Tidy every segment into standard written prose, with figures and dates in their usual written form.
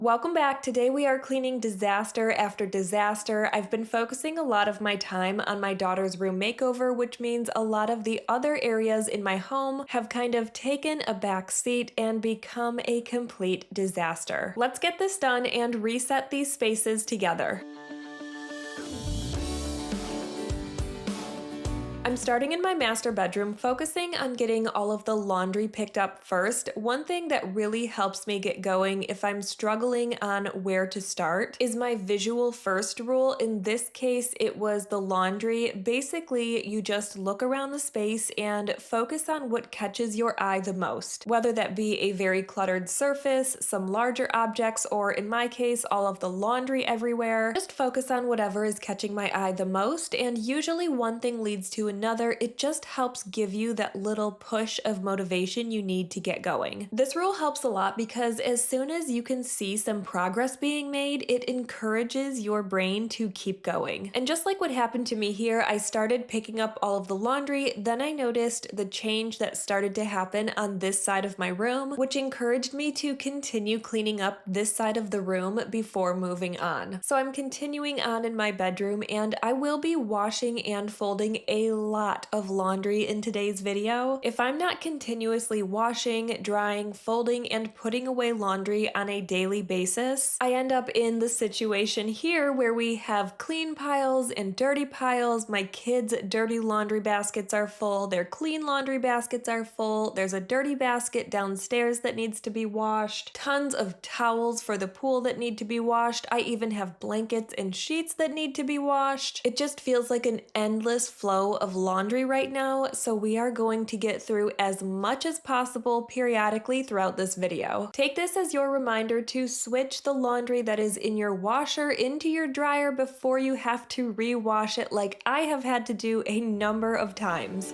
Welcome back. Today we are cleaning disaster after disaster. I've been focusing a lot of my time on my daughter's room makeover, which means a lot of the other areas in my home have kind of taken a back seat and become a complete disaster. Let's get this done and reset these spaces together. I'm starting in my master bedroom, focusing on getting all of the laundry picked up first. One thing that really helps me get going if I'm struggling on where to start is my visual first rule. In this case, it was the laundry. Basically, you just look around the space and focus on what catches your eye the most, whether that be a very cluttered surface, some larger objects, or in my case, all of the laundry everywhere. Just focus on whatever is catching my eye the most, and usually one thing leads to another. It just helps give you that little push of motivation you need to get going. This rule helps a lot because as soon as you can see some progress being made, it encourages your brain to keep going. And just like what happened to me here, I started picking up all of the laundry, then I noticed the change that started to happen on this side of my room, which encouraged me to continue cleaning up this side of the room before moving on. So I'm continuing on in my bedroom, and I will be washing and folding a lot of laundry in today's video. If I'm not continuously washing, drying, folding, and putting away laundry on a daily basis, I end up in the situation here where we have clean piles and dirty piles. My kids' dirty laundry baskets are full, their clean laundry baskets are full, there's a dirty basket downstairs that needs to be washed, tons of towels for the pool that need to be washed. I even have blankets and sheets that need to be washed. It just feels like an endless flow of laundry right now, so we are going to get through as much as possible periodically throughout this video. Take this as your reminder to switch the laundry that is in your washer into your dryer before you have to re-wash it like I have had to do a number of times.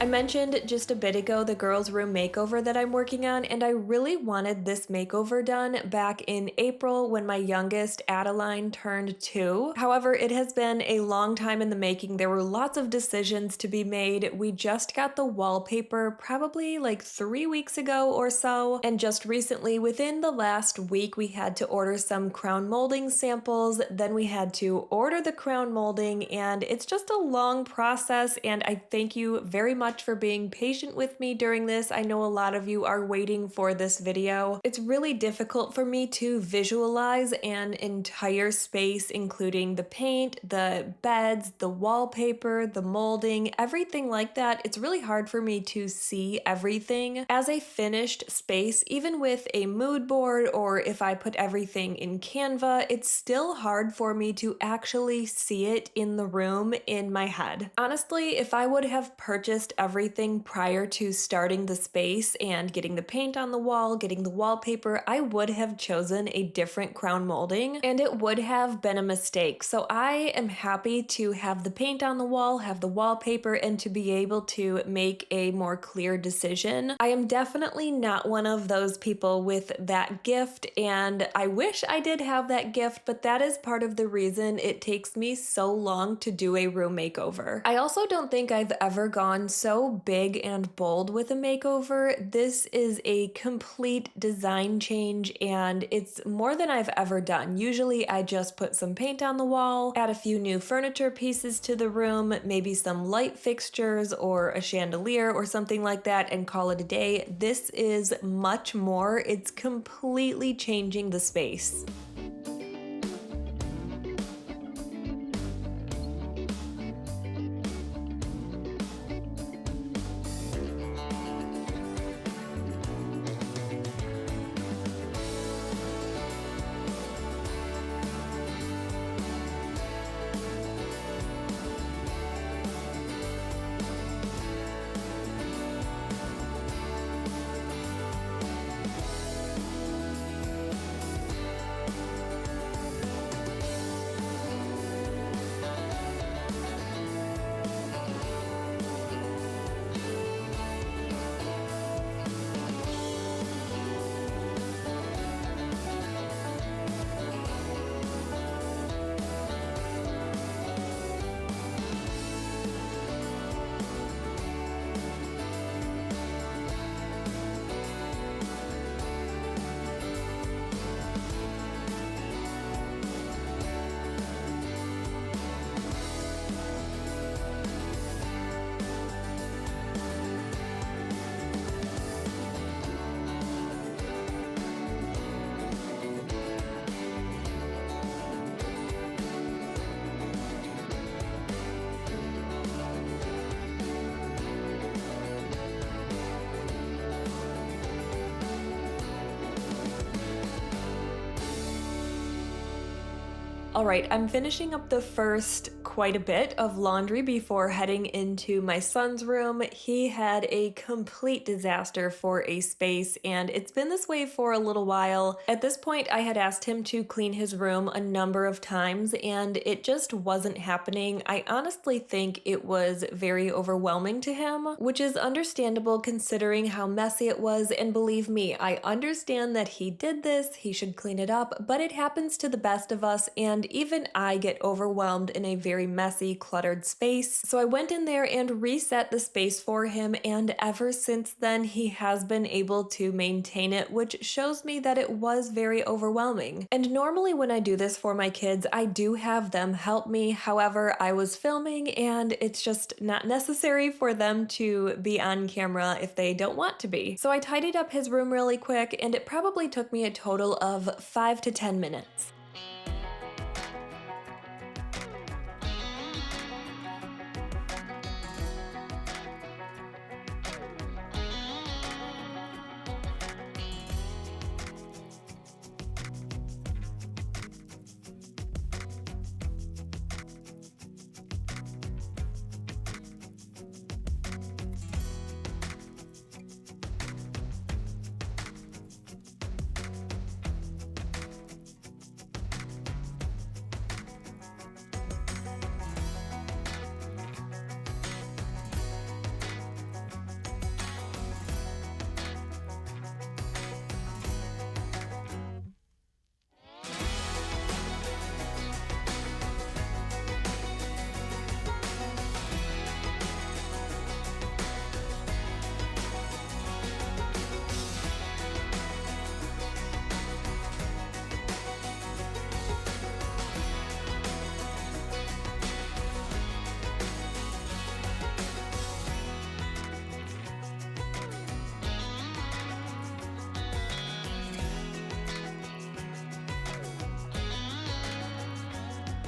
I mentioned just a bit ago the girls' room makeover that I'm working on, and I really wanted this makeover done back in April when my youngest, Adeline, turned 2. However, it has been a long time in the making. There were lots of decisions to be made. We just got the wallpaper probably like 3 weeks ago or so, and just recently, within the last week, we had to order some crown molding samples. Then we had to order the crown molding, and it's just a long process, and I thank you very much for being patient with me during this. I know a lot of you are waiting for this video. It's really difficult for me to visualize an entire space, including the paint, the beds, the wallpaper, the molding, everything like that. It's really hard for me to see everything as a finished space, even with a mood board or if I put everything in Canva, it's still hard for me to actually see it in the room in my head. Honestly, if I would have purchased everything prior to starting the space and getting the paint on the wall, getting the wallpaper, I would have chosen a different crown molding and it would have been a mistake. So I am happy to have the paint on the wall, have the wallpaper, and to be able to make a more clear decision. I am definitely not one of those people with that gift, and I wish I did have that gift, but that is part of the reason it takes me so long to do a room makeover. I also don't think I've ever gone so big and bold with a makeover. This is a complete design change, and it's more than I've ever done. Usually I just put some paint on the wall, add a few new furniture pieces to the room, maybe some light fixtures or a chandelier or something like that, and call it a day. This is much more. It's completely changing the space. All right, I'm finishing up the first quite a bit of laundry before heading into my son's room. He had a complete disaster for a space, and it's been this way for a little while. At this point, I had asked him to clean his room a number of times, and it just wasn't happening. I honestly think it was very overwhelming to him, which is understandable considering how messy it was, and believe me, I understand that he did this, he should clean it up, but it happens to the best of us, and even I get overwhelmed in a very messy, cluttered space. So I went in there and reset the space for him, and ever since then he has been able to maintain it, which shows me that it was very overwhelming. And normally when I do this for my kids, I do have them help me. However, I was filming and it's just not necessary for them to be on camera if they don't want to be. So I tidied up his room really quick, and it probably took me a total of 5 to 10 minutes.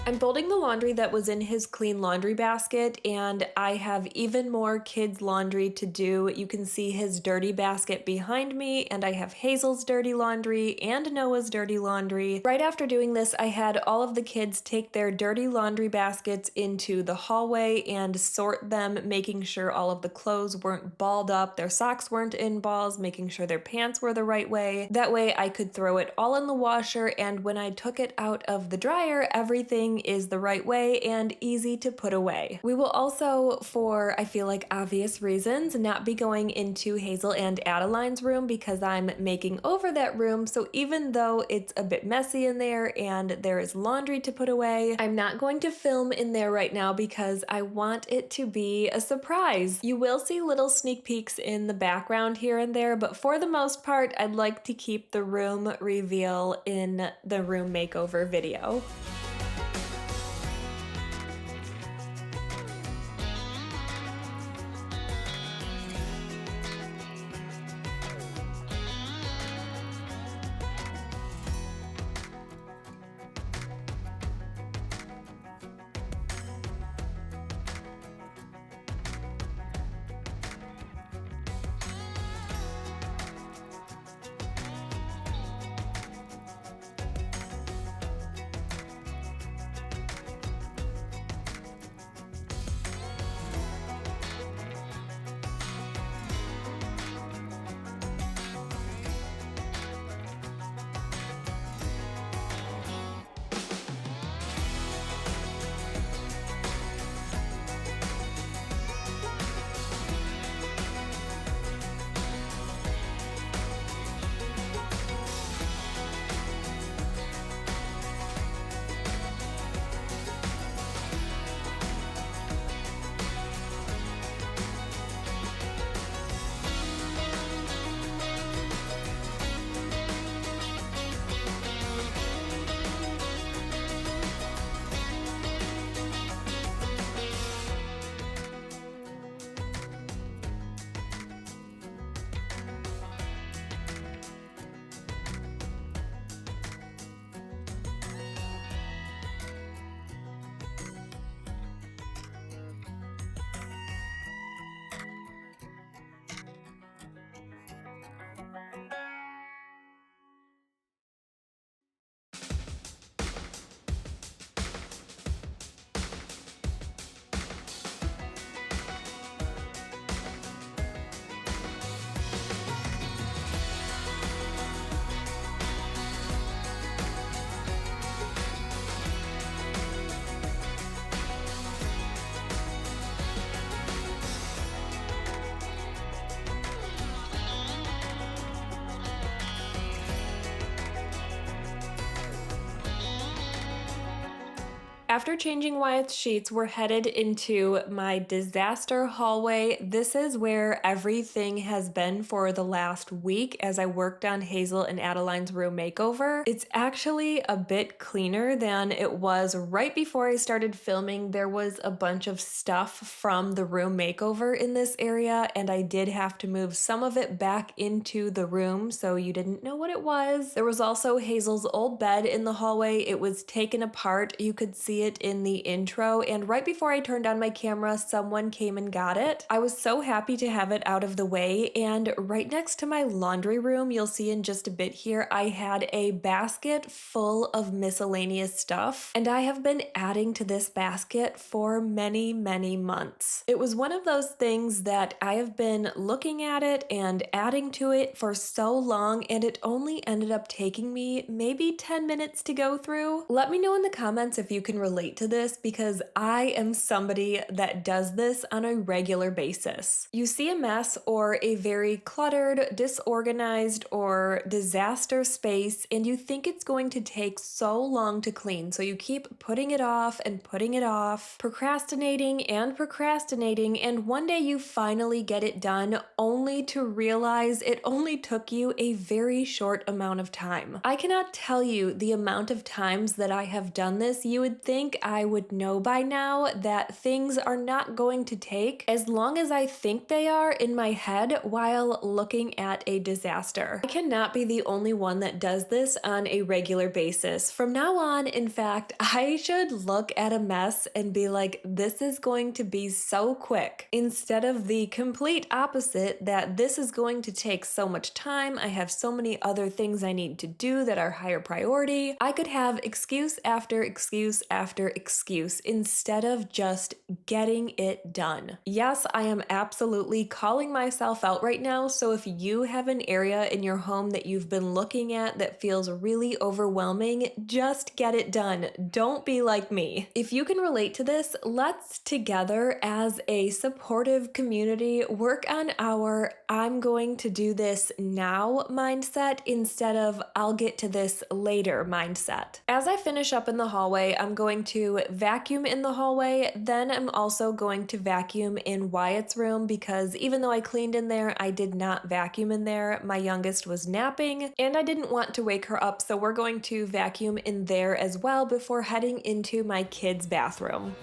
I'm folding the laundry that was in his clean laundry basket, and I have even more kids' laundry to do. You can see his dirty basket behind me, and I have Hazel's dirty laundry and Noah's dirty laundry. Right after doing this, I had all of the kids take their dirty laundry baskets into the hallway and sort them, making sure all of the clothes weren't balled up, their socks weren't in balls, making sure their pants were the right way. That way I could throw it all in the washer, and when I took it out of the dryer, everything is the right way and easy to put away. We will also, for I feel like obvious reasons, not be going into Hazel and Adeline's room because I'm making over that room, so even though it's a bit messy in there and there is laundry to put away, I'm not going to film in there right now because I want it to be a surprise. You will see little sneak peeks in the background here and there, but for the most part, I'd like to keep the room reveal in the room makeover video. After changing Wyatt's sheets, we're headed into my disaster hallway. This is where everything has been for the last week as I worked on Hazel and Adeline's room makeover. It's actually a bit cleaner than it was right before I started filming. There was a bunch of stuff from the room makeover in this area, and I did have to move some of it back into the room so you didn't know what it was. There was also Hazel's old bed in the hallway. It was taken apart. You could see it in the intro, and right before I turned on my camera, someone came and got it. I was so happy to have it out of the way, and right next to my laundry room, you'll see in just a bit here, I had a basket full of miscellaneous stuff, and I have been adding to this basket for many, many months. It was one of those things that I have been looking at it and adding to it for so long, and it only ended up taking me maybe 10 minutes to go through. Let me know in the comments if you can relate to this, because I am somebody that does this on a regular basis. You see a mess or a very cluttered, disorganized, or disaster space, and you think it's going to take so long to clean, so you keep putting it off and putting it off, procrastinating and procrastinating, and one day you finally get it done only to realize it only took you a very short amount of time. I cannot tell you the amount of times that I have done this. You would think think I would know by now that things are not going to take as long as I think they are in my head while looking at a disaster. I cannot be the only one that does this on a regular basis. From now on, in fact, I should look at a mess and be like, this is going to be so quick, instead of the complete opposite, that this is going to take so much time. I have so many other things I need to do that are higher priority. I could have excuse after excuse after excuse instead of just getting it done. Yes, I am absolutely calling myself out right now, so if you have an area in your home that you've been looking at that feels really overwhelming, just get it done. Don't be like me. If you can relate to this, let's together as a supportive community work on our I'm going to do this now mindset instead of I'll get to this later mindset. As I finish up in the hallway, I'm going to vacuum in the hallway, then I'm also going to vacuum in Wyatt's room because even though I cleaned in there, I did not vacuum in there. My youngest was napping and I didn't want to wake her up, so we're going to vacuum in there as well before heading into my kids' bathroom.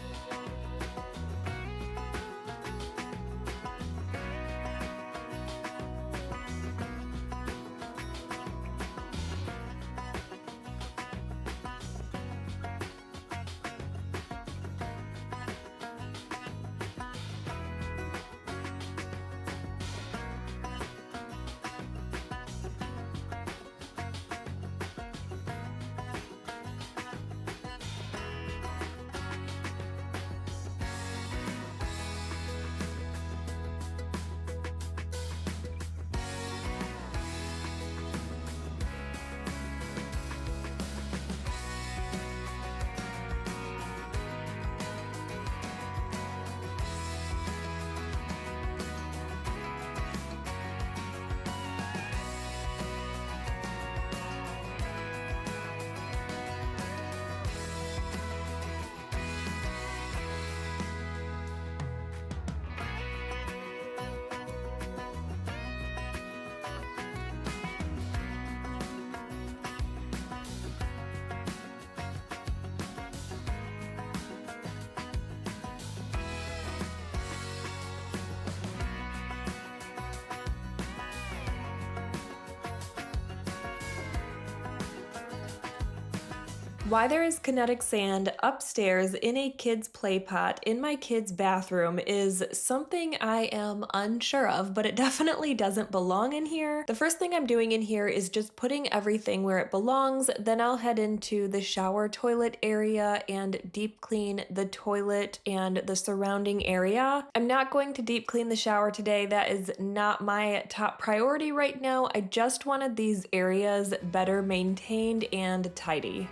Why there is kinetic sand upstairs in a kid's play pot in my kid's bathroom is something I am unsure of, but it definitely doesn't belong in here. The first thing I'm doing in here is just putting everything where it belongs, then I'll head into the shower toilet area and deep clean the toilet and the surrounding area. I'm not going to deep clean the shower today. That is not my top priority right now. I just wanted these areas better maintained and tidy.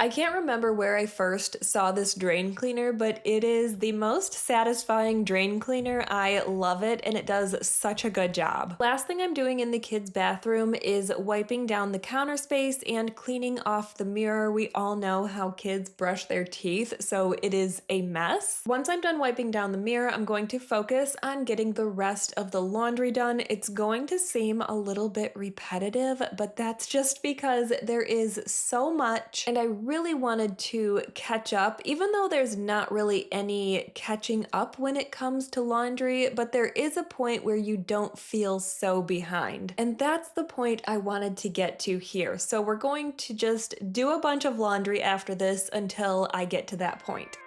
I can't remember where I first saw this drain cleaner, but it is the most satisfying drain cleaner. I love it, and it does such a good job. Last thing I'm doing in the kids' bathroom is wiping down the counter space and cleaning off the mirror. We all know how kids brush their teeth, so it is a mess. Once I'm done wiping down the mirror, I'm going to focus on getting the rest of the laundry done. It's going to seem a little bit repetitive, but that's just because there is so much, and I really wanted to catch up, even though there's not really any catching up when it comes to laundry, but there is a point where you don't feel so behind. And that's the point I wanted to get to here. So we're going to just do a bunch of laundry after this until I get to that point.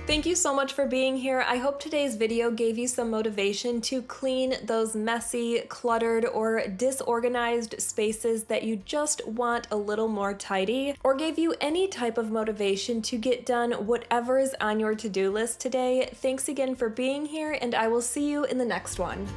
Thank you so much for being here. I hope today's video gave you some motivation to clean those messy, cluttered, or disorganized spaces that you just want a little more tidy, or gave you any type of motivation to get done whatever is on your to-do list today. Thanks again for being here, and I will see you in the next one.